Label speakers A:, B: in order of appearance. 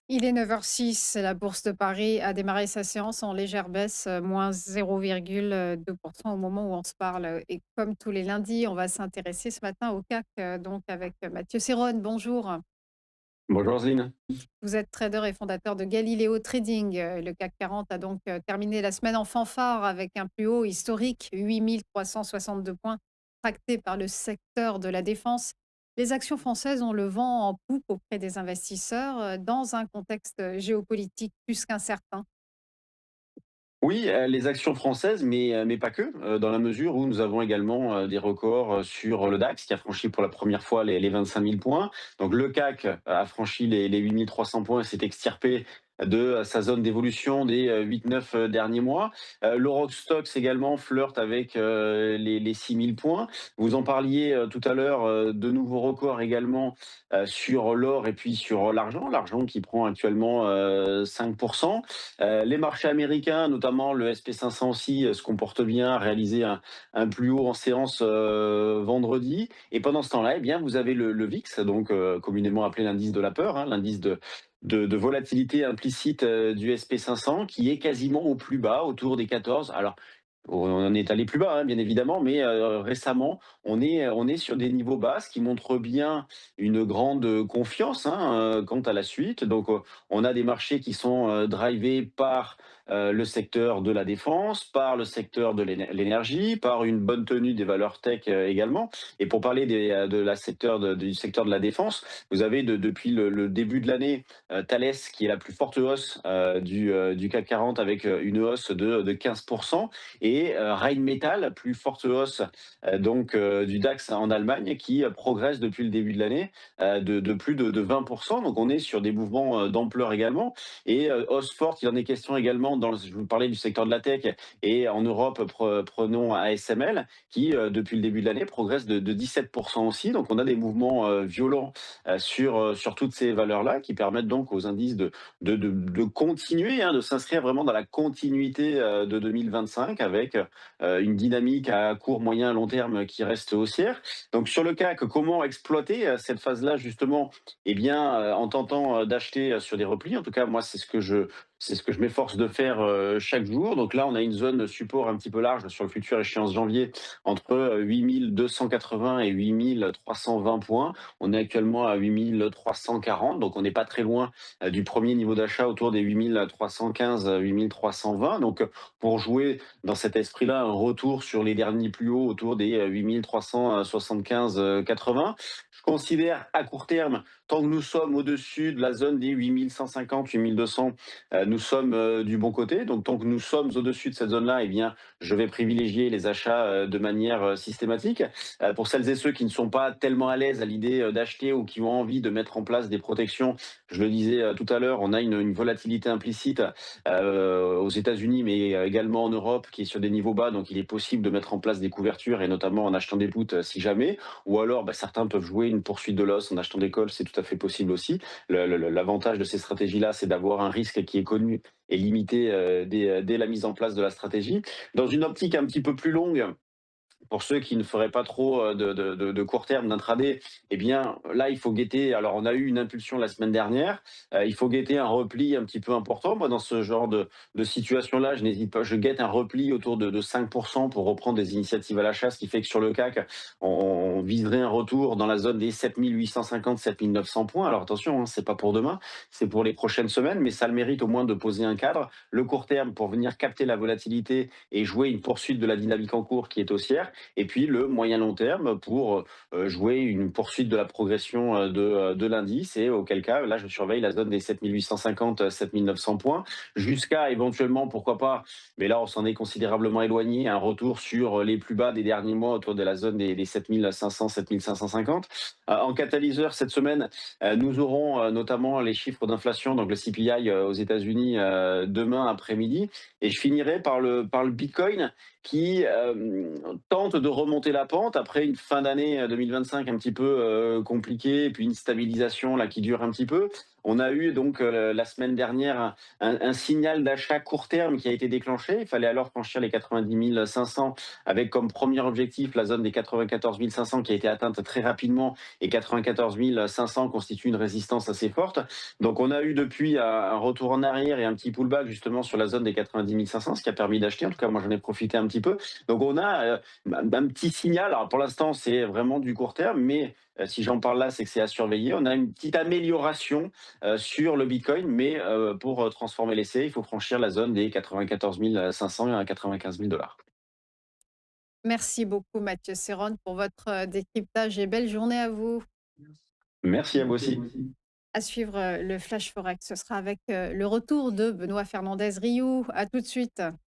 A: Il est 9h06. La bourse de Paris a démarré sa séance en légère baisse, moins 0,2% au moment où on se parle. Et comme tous les lundis, on va s'intéresser ce matin au CAC, donc avec Mathieu Serrone. Bonjour.
B: Bonjour Roselyne.
A: Vous êtes trader et fondateur de Galileo Trading. Le CAC 40 a donc terminé la semaine en fanfare avec un plus haut historique, 8 362 points, tracté par le secteur de la défense. Les actions françaises ont le vent en poupe auprès des investisseurs dans un contexte géopolitique plus qu'incertain.
B: Oui, les actions françaises, mais pas que, dans la mesure où nous avons également, des records, sur le DAX qui a franchi pour la première fois les 25 000 points. Donc le CAC a franchi les 8 300 points et s'est extirpé de sa zone d'évolution des 8-9 derniers mois. L'Eurostoxx également flirte avec, les 6 000 points. Vous en parliez, tout à l'heure, de nouveaux records également, sur l'or et puis sur l'argent qui prend actuellement, 5. Les marchés américains, notamment le SP 500 aussi, se comportent bien, a réalisé un plus haut en séance vendredi. Et pendant ce temps-là, eh bien, vous avez le VIX, donc communément appelé l'indice de la peur, hein, l'indice de volatilité implicite du SP 500, qui est quasiment au plus bas, autour des 14. Alors, on est allé plus bas, hein, bien évidemment, mais récemment, on est sur des niveaux bas, ce qui montre bien une grande confiance, hein, quant à la suite. Donc, on a des marchés qui sont drivés par le secteur de la défense, par le secteur de l'énergie, par une bonne tenue des valeurs tech également. Et pour parler du secteur de la défense, vous avez depuis le début de l'année Thales qui est la plus forte hausse du CAC 40 avec une hausse de 15%, et Rheinmetall, plus forte hausse du DAX en Allemagne, qui progresse depuis le début de l'année de plus de 20%. Donc on est sur des mouvements d'ampleur également. Et hausse forte, il en est question également je vous parlais du secteur de la tech, et en Europe, prenons ASML, qui depuis le début de l'année progresse de 17% aussi. Donc on a des mouvements violents sur toutes ces valeurs-là, qui permettent donc aux indices de continuer, hein, de s'inscrire vraiment dans la continuité de 2025, avec une dynamique à court, moyen, long terme qui reste haussière. Donc sur le CAC, comment exploiter cette phase-là justement? Eh bien, en tentant d'acheter sur des replis. En tout cas, moi, c'est ce que je m'efforce de faire chaque jour. Donc là, on a une zone support un petit peu large sur le futur échéance janvier, entre 8 280 et 8 320 points. On est actuellement à 8 340, donc on n'est pas très loin du premier niveau d'achat, autour des 8 315, 8 320. Donc pour jouer dans cet esprit-là, un retour sur les derniers plus hauts autour des 8 375, 80. Je considère à court terme, tant que nous sommes au-dessus de la zone des 8 150, 8 200, nous sommes du bon côté. Donc tant que nous sommes au-dessus de cette zone-là, eh bien, je vais privilégier les achats de manière systématique. Pour celles et ceux qui ne sont pas tellement à l'aise à l'idée d'acheter, ou qui ont envie de mettre en place des protections, je le disais tout à l'heure, on a une volatilité implicite aux États-Unis, mais également en Europe, qui est sur des niveaux bas. Donc il est possible de mettre en place des couvertures, et notamment en achetant des puts si jamais. Ou alors, certains peuvent jouer une poursuite de l'os en achetant des calls, c'est tout à fait possible aussi. L'avantage de ces stratégies-là, c'est d'avoir un risque qui est connu et limité dès la mise en place de la stratégie. Dans une optique un petit peu plus longue, pour ceux qui ne feraient pas trop de court terme d'intraday, eh bien là, il faut guetter. Alors, on a eu une impulsion la semaine dernière. Il faut guetter un repli un petit peu important. Moi, dans ce genre de situation-là, je n'hésite pas. Je guette un repli autour de 5% pour reprendre des initiatives à l'achat, ce qui fait que sur le CAC, on viserait un retour dans la zone des 7 850, 7 900 points. Alors attention, hein, c'est pas pour demain, c'est pour les prochaines semaines, mais ça a le mérite au moins de poser un cadre. Le court terme pour venir capter la volatilité et jouer une poursuite de la dynamique en cours qui est haussière, et puis le moyen long terme pour jouer une poursuite de la progression de l'indice, et auquel cas, là, je surveille la zone des 7 850, 7 900 points, jusqu'à éventuellement, pourquoi pas, mais là, on s'en est considérablement éloigné, un retour sur les plus bas des derniers mois, autour de la zone des 7 500, 7 550. En catalyseur, cette semaine, nous aurons notamment les chiffres d'inflation, donc le CPI aux États-Unis, demain après-midi. Et je finirai par le Bitcoin, qui tente de remonter la pente après une fin d'année 2025 un petit peu compliquée, et puis une stabilisation là qui dure un petit peu. On a eu donc la semaine dernière un signal d'achat court terme qui a été déclenché. Il fallait alors franchir les 90 500 avec comme premier objectif la zone des 94 500 qui a été atteinte très rapidement, et 94 500 constitue une résistance assez forte. Donc on a eu depuis un retour en arrière et un petit pullback justement sur la zone des 90 500, ce qui a permis d'acheter. En tout cas, moi j'en ai profité un petit peu. Donc on a un petit signal. Alors pour l'instant, c'est vraiment du court terme, mais si j'en parle là, c'est que c'est à surveiller. On a une petite amélioration sur le Bitcoin, mais pour transformer l'essai, il faut franchir la zone des 94 500 à 95 000 dollars.
A: Merci beaucoup Mathieu Serron pour votre décryptage et belle journée à vous.
B: Merci à vous aussi.
A: À suivre le Flash Forex, ce sera avec le retour de Benoît Fernandez-Riou. À tout de suite.